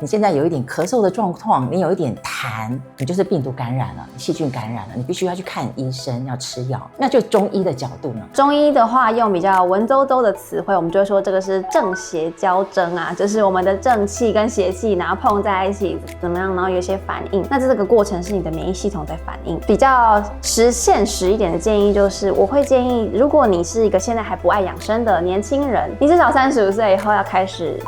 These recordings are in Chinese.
你现在有一点咳嗽的状况，你有一点痰，你就是病毒感染了，细菌感染了，你必须要去看医生，要吃药。那就中医的角度呢？中医的话，用比较文绉绉的词汇，我们就会说这个是正邪交争啊，就是我们的正气跟邪气，然后碰在一起怎么样，然后有一些反应。那这个过程是你的免疫系统在反应。比较现实一点的建议就是，我会建议，如果你是一个现在还不爱养生的年轻人，你至少35岁以后要开始。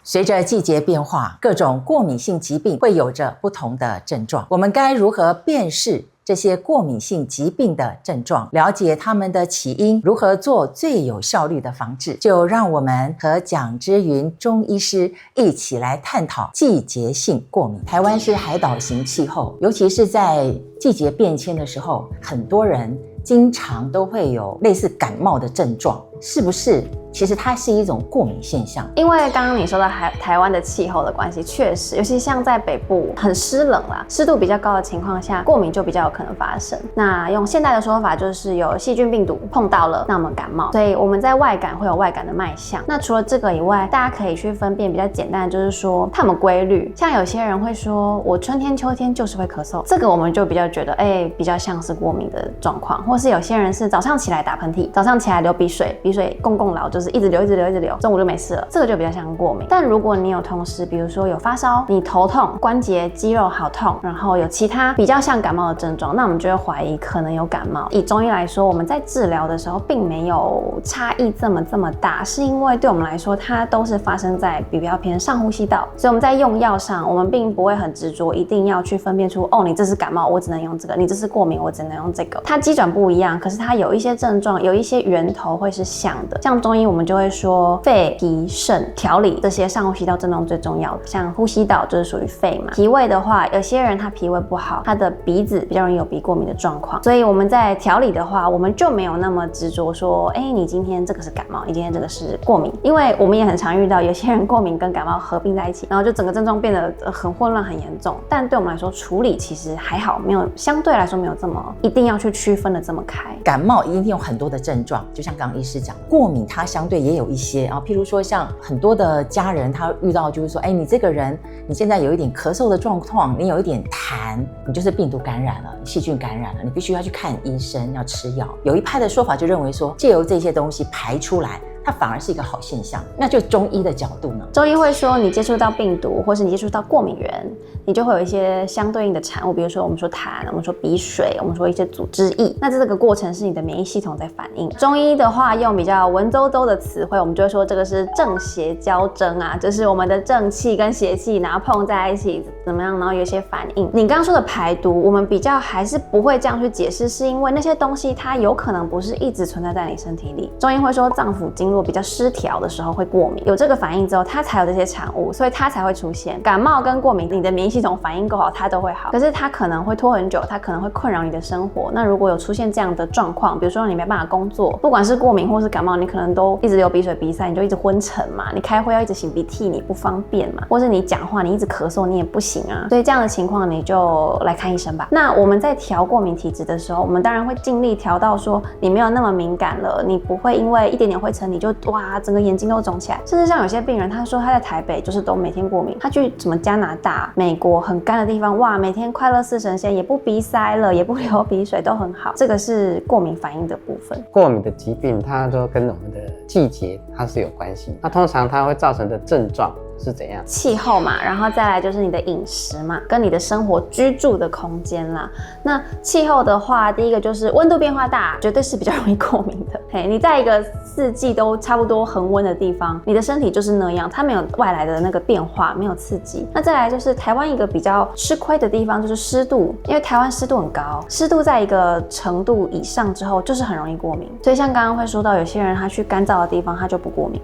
随着季节变化，各种过敏性疾病会有着不同的症状。我们该如何辨识这些过敏性疾病的症状，了解它们的起因，如何做最有效率的防治？就让我们和蒋之云中医师一起来探讨季节性过敏。台湾是海岛型气候，尤其是在季节变迁的时候，很多人经常都会有类似感冒的症状，是不是？其实它是一种过敏现象，因为刚刚你说到台湾的气候的关系，确实，尤其像在北部很湿冷啦，湿度比较高的情况下，过敏就比较有可能发生。那用现代的说法就是有细菌病毒碰到了，那我们感冒，所以我们在外感会有外感的脉象。那除了这个以外，大家可以去分辨比较简单的，就是说它们规律。像有些人会说我春天秋天就是会咳嗽，这个我们就比较觉得比较像是过敏的状况，或是有些人是早上起来打喷嚏，早上起来流鼻水，鼻水共劳，就是一直流，中午就没事了，这个就比较像过敏。但如果你有同时，比如说有发烧，你头痛、关节、肌肉好痛，然后有其他比较像感冒的症状，那我们就会怀疑可能有感冒。以中医来说，我们在治疗的时候并没有差异这么大，是因为对我们来说，它都是发生在比较偏上呼吸道，所以我们在用药上，我们并不会很执着，一定要去分辨出你这是感冒，我只能用这个；你这是过敏，我只能用这个。它机转不一样，可是它有一些症状，有一些源头会是像的。像中医，我们就会说肺、脾、肾调理这些上呼吸道症状最重要的，像呼吸道就是属于肺嘛。脾胃的话，有些人他脾胃不好，他的鼻子比较容易有鼻过敏的状况，所以我们在调理的话，我们就没有那么执着说，你今天这个是感冒，你今天这个是过敏，因为我们也很常遇到有些人过敏跟感冒合并在一起，然后就整个症状变得很混乱、很严重。但对我们来说，处理其实还好，没有相对来说没有这么一定要去区分的这么开。感冒一定有很多的症状，就像刚刚医师讲的，过敏它相对也有一些啊，譬如说像很多的家人他遇到就是说，你这个人你现在有一点咳嗽的状况，你有一点痰，你就是病毒感染了，细菌感染了，你必须要去看医生，要吃药。有一派的说法就认为说，借由这些东西排出来，它反而是一个好现象。那就中医的角度呢？中医会说，你接触到病毒，或是你接触到过敏源，你就会有一些相对应的产物，比如说我们说痰，我们说鼻水，我们说一些组织液。那这个过程是你的免疫系统在反应。中医的话，用比较文绉绉的词汇，我们就会说这个是正邪交争啊，就是我们的正气跟邪气，然后碰在一起怎么样，然后有一些反应。你刚刚说的排毒，我们比较还是不会这样去解释，是因为那些东西它有可能不是一直存在在你身体里。中医会说脏腑经络比较失调的时候会过敏，有这个反应之后，它才有这些产物，所以它才会出现。感冒跟过敏，你的免疫系统反应够好，它都会好。可是它可能会拖很久，它可能会困扰你的生活。那如果有出现这样的状况，比如说你没办法工作，不管是过敏或是感冒，你可能都一直流鼻水鼻塞，你就一直昏沉嘛。你开会要一直擤鼻涕，你不方便嘛。或是你讲话你一直咳嗽，你也不行啊。所以这样的情况你就来看医生吧。那我们在调过敏体质的时候，我们当然会尽力调到说你没有那么敏感了，你不会因为一点点灰尘你就哇整个眼睛都肿起来。甚至像有些病人他说他在台北就是都每天过敏，他去什么加拿大、美国很干的地方，哇每天快乐似神仙，也不鼻塞了，也不流鼻水，都很好。这个是过敏反应的部分。过敏的疾病它都跟我们的季节它是有关系，那通常它会造成的症状是怎样？气候嘛，然后再来就是你的饮食嘛，跟你的生活居住的空间啦。那气候的话，第一个就是温度变化大，绝对是比较容易过敏的。你在一个四季都差不多恒温的地方，你的身体就是那样，它没有外来的那个变化，没有刺激。那再来就是台湾一个比较吃亏的地方就是湿度，因为台湾湿度很高，湿度在一个程度以上之后，就是很容易过敏。所以像刚刚会说到，有些人他去干燥的地方，他就不过敏。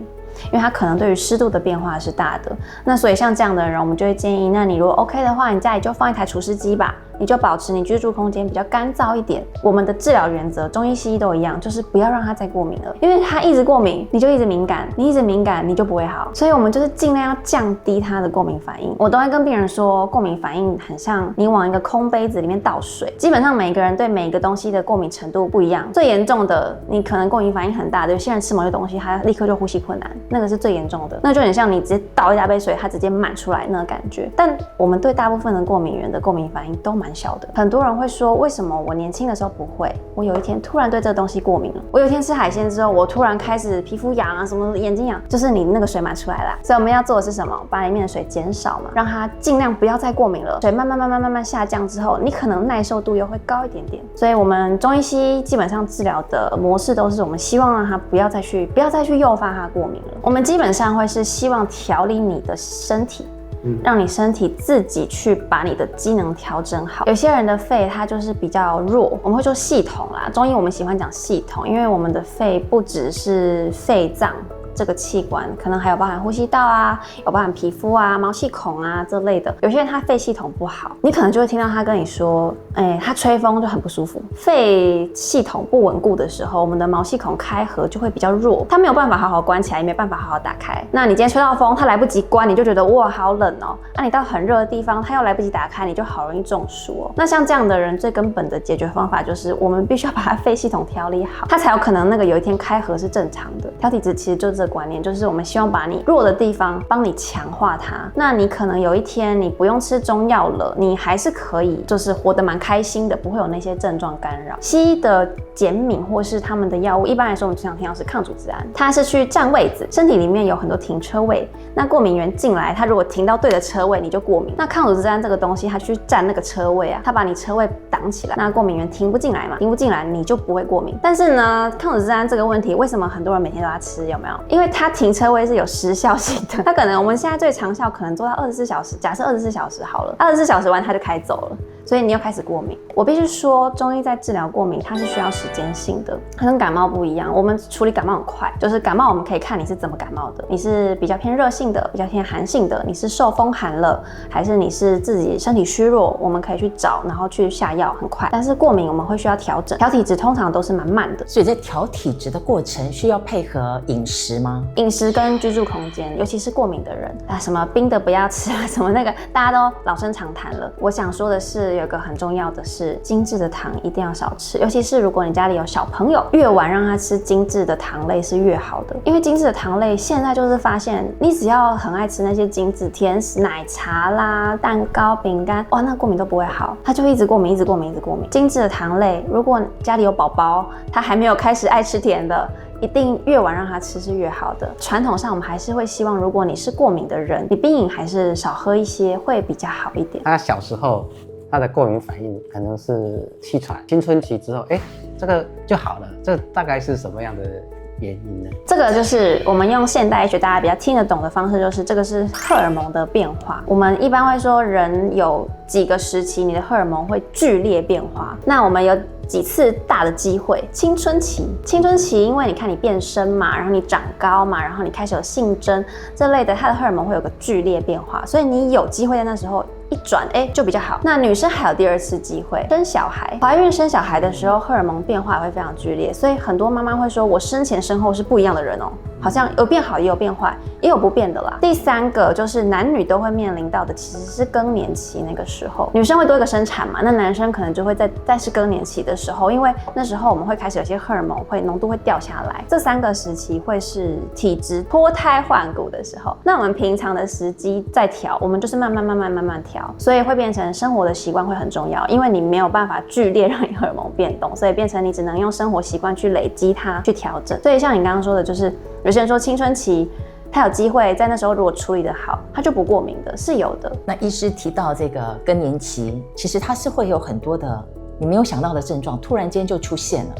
因为它可能对于湿度的变化是大的，那所以像这样的人，我们就会建议，那你如果 OK 的话，你家里就放一台除湿机吧，你就保持你居住空间比较干燥一点。我们的治疗原则，中医西医都一样，就是不要让它再过敏了，因为它一直过敏，你就一直敏感，你一直敏感，你就不会好。所以我们就是尽量要降低它的过敏反应。我都会跟病人说，过敏反应很像你往一个空杯子里面倒水，基本上每个人对每一个东西的过敏程度不一样。最严重的，你可能过敏反应很大的，有些人吃某些东西，他立刻就呼吸困难，那个是最严重的，那就很像你直接倒一大杯水，它直接满出来那个感觉。但我们对大部分的过敏源的过敏反应都蛮小的。很多人会说，为什么我年轻的时候不会，我有一天突然对这个东西过敏了？我有一天吃海鲜之后，我突然开始皮肤痒啊，什么眼睛痒，就是你那个水满出来啦。所以我们要做的是什么？把里面的水减少嘛，让它尽量不要再过敏了。水慢慢下降之后，你可能耐受度又会高一点点。所以我们中医西医基本上治疗的模式都是，我们希望让它不要再去诱发它过敏了。我们基本上会是希望调理你的身体。让你身体自己去把你的机能调整好。有些人的肺它就是比较弱，我们会说系统啦，中医我们喜欢讲系统，因为我们的肺不只是肺脏这个器官，可能还有包含呼吸道啊，有包含皮肤啊、毛细孔啊这类的。有些人他肺系统不好，你可能就会听到他跟你说，他吹风就很不舒服。肺系统不稳固的时候，我们的毛细孔开合就会比较弱，它没有办法好好关起来，也没办法好好打开。那你今天吹到风，它来不及关，你就觉得哇好冷哦。那你到很热的地方，它又来不及打开，你就好容易中暑哦。那像这样的人，最根本的解决方法就是我们必须要把他肺系统调理好，他才有可能那个有一天开合是正常的。调体质其实就是观念，就是我们希望把你弱的地方帮你强化它。那你可能有一天你不用吃中药了，你还是可以就是活得蛮开心的，不会有那些症状干扰。西医的减敏或是他们的药物，一般来说我们经常听到是抗组织胺，它是去占位子，身体里面有很多停车位，那过敏源进来，它如果停到对的车位，你就过敏。那抗组织胺这个东西，它去占那个车位啊，它把你车位挡起来，那过敏源停不进来嘛，停不进来你就不会过敏。但是呢，抗组织胺这个问题，为什么很多人每天都要吃？有没有？因为它停车位是有时效性的，它可能我们现在最长效可能做到24小时，假设24小时好了，24小时完它就开走了。所以你又开始过敏。我必须说，中医在治疗过敏，它是需要时间性的，它跟感冒不一样。我们处理感冒很快，就是感冒我们可以看你是怎么感冒的，你是比较偏热性的，比较偏寒性的，你是受风寒了，还是你是自己身体虚弱，我们可以去找，然后去下药，很快。但是过敏我们会需要调整，调体质通常都是蛮慢的。所以在调体质的过程需要配合饮食吗？饮食跟居住空间，尤其是过敏的人啊，什么冰的不要吃啊，什么那个大家都老生常谈了。我想说的是，有一个很重要的是，精致的糖一定要少吃，尤其是如果你家里有小朋友，越晚让他吃精致的糖类是越好的。因为精致的糖类现在就是发现，你只要很爱吃那些精致甜食、奶茶啦、蛋糕、饼干，哇，那过敏都不会好，他就一直过敏，一直过敏，一直过敏。精致的糖类，如果家里有宝宝，他还没有开始爱吃甜的，一定越晚让他吃是越好的。传统上我们还是会希望，如果你是过敏的人，你冰饮还是少喝一些会比较好一点。他小时候他的过敏反应可能是气喘，青春期之后，这个就好了。这大概是什么样的原因呢？这个就是我们用现代医学大家比较听得懂的方式，就是这个是荷尔蒙的变化。我们一般会说，人有几个时期，你的荷尔蒙会剧烈变化。那我们有几次大的机会，青春期，因为你看你变身嘛，然后你长高嘛，然后你开始有性征这类的，它的荷尔蒙会有个剧烈变化，所以你有机会在那时候一转，就比较好。那女生还有第二次机会，生小孩，怀孕生小孩的时候，荷尔蒙变化也会非常剧烈，所以很多妈妈会说，我生前生后是不一样的人哦，好像有变好也有变坏，也有不变的啦。第三个就是男女都会面临到的，其实是更年期那个时候，女生会多一个生产嘛，那男生可能就会在是更年期的时候，因为那时候我们会开始有些荷尔蒙浓度会掉下来，这3个时期会是体质脱胎换骨的时候。那我们平常的时机在调，我们就是慢慢调，所以会变成生活的习惯会很重要，因为你没有办法剧烈让你荷尔蒙变动，所以变成你只能用生活习惯去累积它，去调整。所以像你刚刚说的，就是有些人说青春期他有机会在那时候如果处理得好，他就不过敏的，是有的。那医师提到这个更年期，其实它是会有很多的你没有想到的症状，突然间就出现了。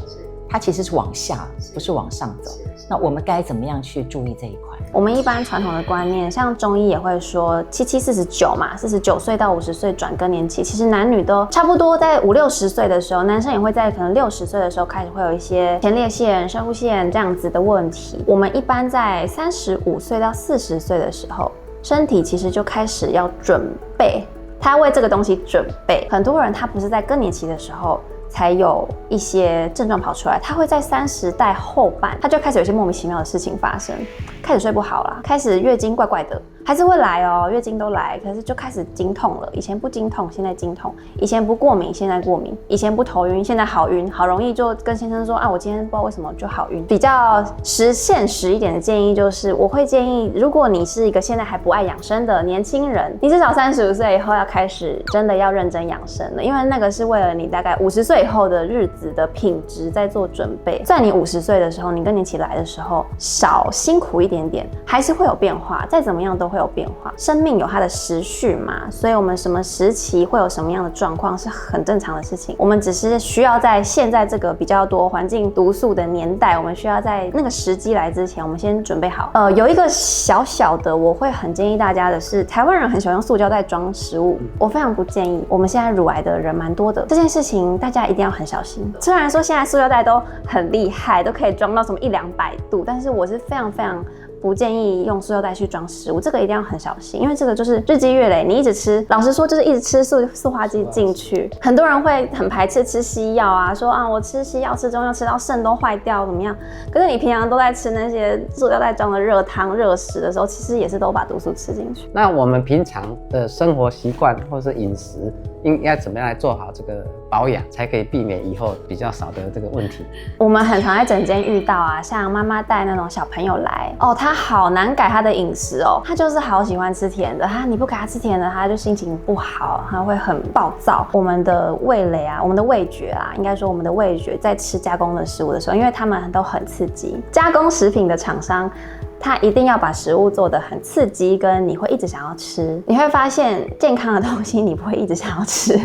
它其实是往下，不是往上走。那我们该怎么样去注意这一块？我们一般传统的观念，像中医也会说，7749嘛，49岁到50岁转更年期。其实男女都差不多，在50-60岁的时候，男生也会在可能60岁的时候开始会有一些前列腺、射护腺这样子的问题。我们一般在35岁到40岁的时候，身体其实就开始要准备他为这个东西准备。很多人他不是在更年期的时候才有一些症状跑出来，他会在30代后半，他就开始有一些莫名其妙的事情发生，开始睡不好啦，开始月经怪怪的，还是会来哦，月经都来，可是就开始经痛了。以前不经痛，现在经痛；以前不过敏，现在过敏；以前不头晕，现在好晕，好容易就跟先生说啊，我今天不知道为什么就好晕。比较现实一点的建议就是，我会建议，如果你是一个现在还不爱养生的年轻人，你至少35岁以后要开始真的要认真养生了，因为那个是为了你大概50岁以后的日子的品质在做准备。在你50岁的时候，你更年期来的时候，少辛苦一点点，还是会有变化，再怎么样都会有变化。生命有它的时序嘛，所以我们什么时期会有什么样的状况是很正常的事情。我们只是需要在现在这个比较多环境毒素的年代，我们需要在那个时机来之前，我们先准备好。有一个小小的，我会很建议大家的是，台湾人很喜欢用塑胶袋装食物，我非常不建议。我们现在乳癌的人蛮多的，这件事情大家一定要很小心。虽然说现在塑胶袋都很厉害，都可以装到什么100-200度，但是我是非常不建议用塑料袋去装食物，这个一定要很小心，因为这个就是日积月累，你一直吃，老实说就是一直吃塑化剂进去。很多人会很排斥吃西药啊，说啊我吃西药吃中药吃到肾都坏掉怎么样？可是你平常都在吃那些塑料袋装的热汤热食的时候，其实也是都把毒素吃进去。那我们平常的生活习惯或是饮食，应该怎么样来做好这个保养，才可以避免以后比较少的这个问题？我们很常在诊间遇到啊，像妈妈带那种小朋友来，他好难改他的饮食哦，他就是好喜欢吃甜的，你不给他吃甜的，他就心情不好，他会很暴躁。我们的味蕾啊，我们的味觉啊，应该说我们的味觉在吃加工的食物的时候，因为他们都很刺激，加工食品的厂商他一定要把食物做得很刺激，跟你会一直想要吃。你会发现健康的东西你不会一直想要吃，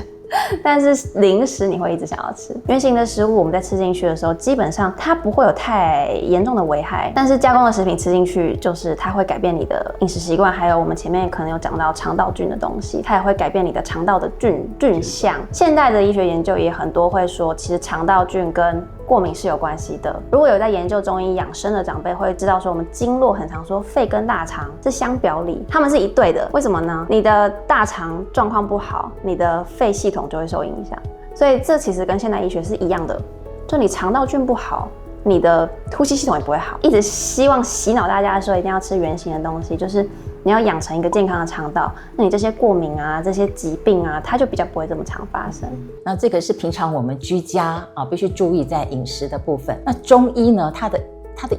但是零食你会一直想要吃。原型的食物我们在吃进去的时候，基本上它不会有太严重的危害，但是加工的食品吃进去，就是它会改变你的饮食习惯，还有我们前面可能有讲到肠道菌的东西，它也会改变你的肠道的菌相。现代的医学研究也很多会说，其实肠道菌跟过敏是有关系的。如果有在研究中医养生的长辈会知道说，我们经络很常说肺跟大肠是相表里，它们是一对的。为什么呢？你的大肠状况不好，你的肺系统就会受影响。所以这其实跟现代医学是一样的，就你肠道菌不好，你的呼吸系统也不会好。一直希望洗脑大家的时候，一定要吃原型的东西，就是你要养成一个健康的肠道，那你这些过敏啊、这些疾病啊，它就比较不会这么常发生。那这个是平常我们居家必须注意在饮食的部分。那中医呢，它的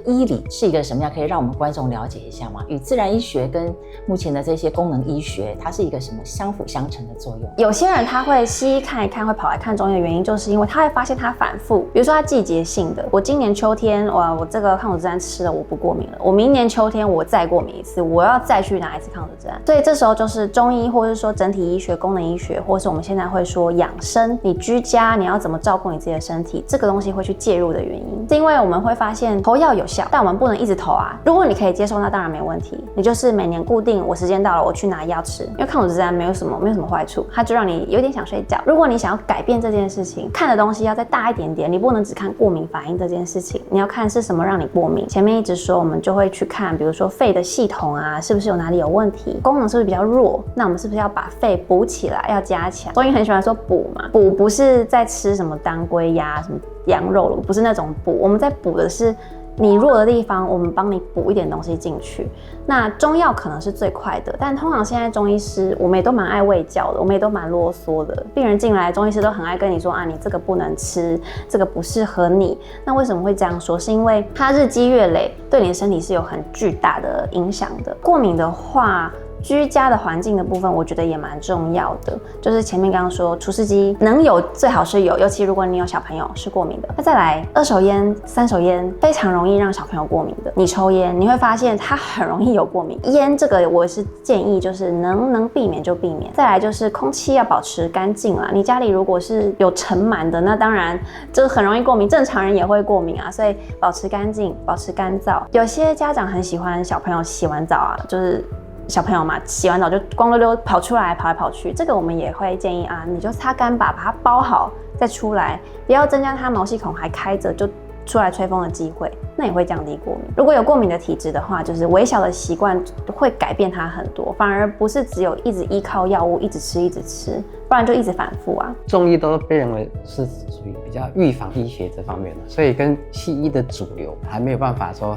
医理是一个什么样？可以让我们观众了解一下吗？与自然医学跟目前的这些功能医学，它是一个什么相辅相成的作用？有些人他会西医看一看，会跑来看中医的原因，就是因为他会发现它反复。比如说它季节性的，我今年秋天，我这个抗组织胺吃了，我不过敏了。我明年秋天我再过敏一次，我要再去拿一次抗组织胺。所以这时候就是中医，或者是说整体医学、功能医学，或是我们现在会说养生，你居家你要怎么照顾你自己的身体，这个东西会去介入的原因，是因为我们会发现投药有效，但我们不能一直投啊。如果你可以接受，那当然没问题，你就是每年固定我时间到了我去拿药吃，因为抗组织胺没有什么坏处，它就让你有点想睡觉。如果你想要改变这件事情，看的东西要再大一点点，你不能只看过敏反应这件事情，你要看是什么让你过敏。前面一直说我们就会去看，比如说肺的系统啊，是不是有哪里有问题，功能是不是比较弱，那我们是不是要把肺补起来，要加强。中医很喜欢说补嘛，补不是在吃什么当归呀、什么羊肉了，不是那种补，我们在补的是你弱的地方，我们帮你补一点东西进去。那中药可能是最快的，但通常现在中医师我们也都蛮爱卫教的，我们也都蛮啰嗦的。病人进来，中医师都很爱跟你说啊，你这个不能吃，这个不适合你。那为什么会这样说？是因为它日积月累，对你的身体是有很巨大的影响的。过敏的话，居家的环境的部分，我觉得也蛮重要的。就是前面刚刚说，除湿机能有最好是有，尤其如果你有小朋友是过敏的。那再来，2手烟、3手烟非常容易让小朋友过敏的。你抽烟，你会发现它很容易有过敏。烟这个我是建议，就是能避免就避免。再来就是空气要保持干净啦。你家里如果是有尘螨的，那当然这很容易过敏，正常人也会过敏啊。所以保持干净，保持干燥。有些家长很喜欢小朋友洗完澡啊，就是小朋友嘛，洗完澡就光溜溜跑出来，跑来跑去，这个我们也会建议啊，你就擦干吧，把它包好再出来，不要增加它毛细孔还开着就出来吹风的机会，那也会降低过敏。如果有过敏的体质的话，就是微小的习惯会改变它很多，反而不是只有一直依靠药物一直吃，不然就一直反复啊。中医都被认为是属于比较预防医学这方面的，所以跟西医的主流还没有办法说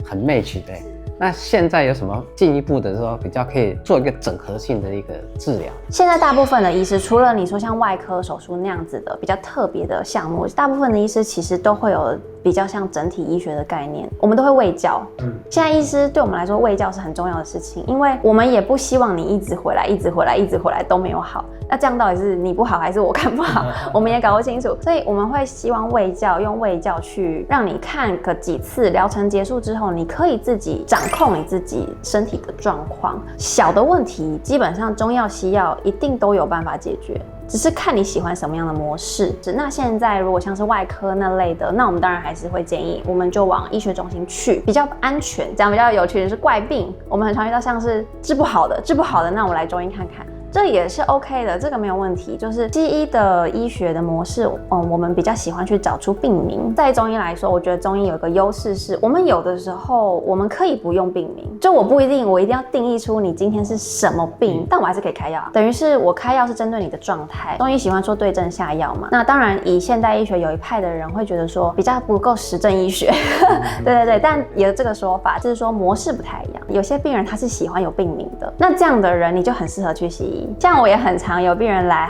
很 match 的。那现在有什么进一步的说比较可以做一个整合性的一个治疗？现在大部分的医师，除了你说像外科手术那样子的比较特别的项目，大部分的医师其实都会有比较像整体医学的概念，我们都会卫教。现在医师对我们来说，卫教是很重要的事情，因为我们也不希望你一直回来都没有好。那这样到底是你不好还是我看不好？我们也搞不清楚，所以我们会希望卫教，用卫教去让你看个几次，疗程结束之后，你可以自己掌控你自己身体的状况。小的问题，基本上中药西药一定都有办法解决。只是看你喜欢什么样的模式。那现在如果像是外科那类的，那我们当然还是会建议，我们就往医学中心去，比较安全。这样比较有趣的是怪病，我们很常遇到像是治不好的，那我们来中医看看。这也是 OK 的，这个没有问题。就是西医的医学的模式，我们比较喜欢去找出病名。在中医来说，我觉得中医有一个优势是，我们有的时候我们可以不用病名，就我一定要定义出你今天是什么病，但我还是可以开药。等于是我开药是针对你的状态。中医喜欢说对症下药嘛，那当然以现代医学有一派的人会觉得说比较不够实证医学，对，但有这个说法，就是说模式不太一样。有些病人他是喜欢有病名的，那这样的人你就很适合去西医。像我也很常有病人来，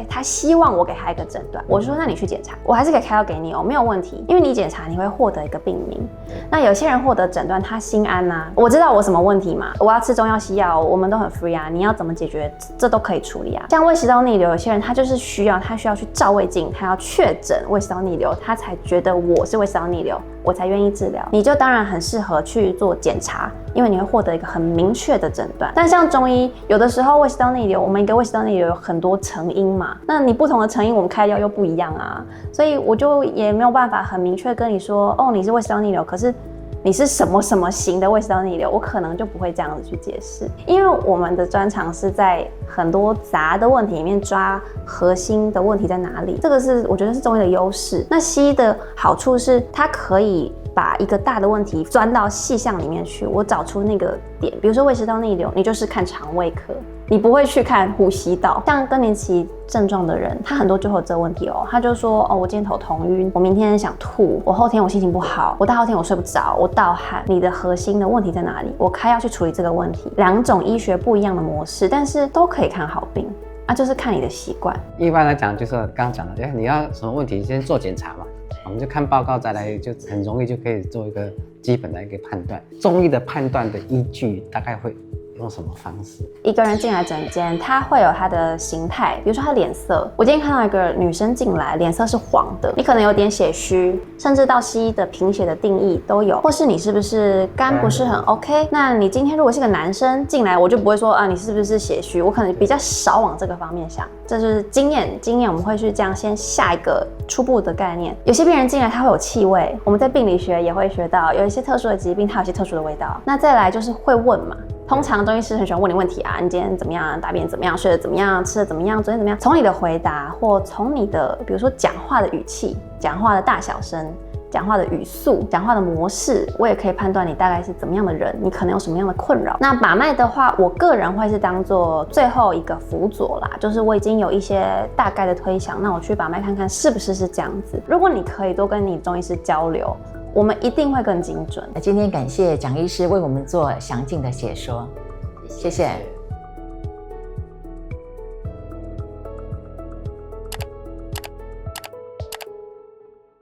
他希望我给他一个诊断，我说那你去检查，我还是可以开药给你哦，没有问题，因为你检查你会获得一个病名。那有些人获得诊断他心安啊，我知道我什么问题嘛，我要吃中药西药，我们都很 free 啊，你要怎么解决这都可以处理啊。像胃食道逆流，有些人他就是需要去照胃镜，他要确诊胃食道逆流，他才觉得我是胃食道逆流，我才愿意治疗。你就当然很适合去做检查，因为你会获得一个很明确的诊断。但像中医，有的时候胃食道逆流，我们一个胃食道逆流有很多成因嘛，那你不同的成因，我们开药又不一样啊，所以我就也没有办法很明确跟你说，哦，你是胃食道逆流，可是你是什么型的胃食道逆流，我可能就不会这样子去解释，因为我们的专长是在很多杂的问题里面抓核心的问题在哪里，这个是我觉得是中医的优势。那西医的好处是它可以把一个大的问题钻到细项里面去，我找出那个点。比如说胃食道逆流，你就是看肠胃科，你不会去看呼吸道。像更年期症状的人，他很多就会有这个问题哦。他就说，哦，我今天头痛晕，我明天想吐，我后天我心情不好，我大后天我睡不着，我盗汗。你的核心的问题在哪里？我开药去处理这个问题。两种医学不一样的模式，但是都可以看好病。就是看你的习惯。一般来讲，就是刚刚讲的，你要什么问题先做检查嘛，我们就看报告再来，就很容易就可以做一个基本的一个判断。中医的判断的依据大概会用什么方式？一个人进来诊间，他会有他的形态，比如说他脸色。我今天看到一个女生进来，脸色是黄的，你可能有点血虚，甚至到西医的贫血的定义都有，或是你是不是肝不是很 OK？ 那你今天如果是个男生进来，我就不会说啊你是不是血虚，我可能比较少往这个方面想，这就是经验我们会去这样先下一个初步的概念。有些病人进来他会有气味，我们在病理学也会学到，有一些特殊的疾病它有一些特殊的味道。那再来就是会问嘛。通常中医师很喜欢问你问题啊，你今天怎么样？大便怎么样？睡得怎么样？吃得怎么样？昨天怎么样？从你的回答或从你的比如说讲话的语气、讲话的大小声、讲话的语速、讲话的模式，我也可以判断你大概是怎么样的人，你可能有什么样的困扰。那把脉的话，我个人会是当做最后一个辅佐啦，就是我已经有一些大概的推想，那我去把脉看看是不是这样子。如果你可以多跟你中医师交流，我们一定会更精准。今天感谢蒋医师为我们做详尽的解说，谢谢。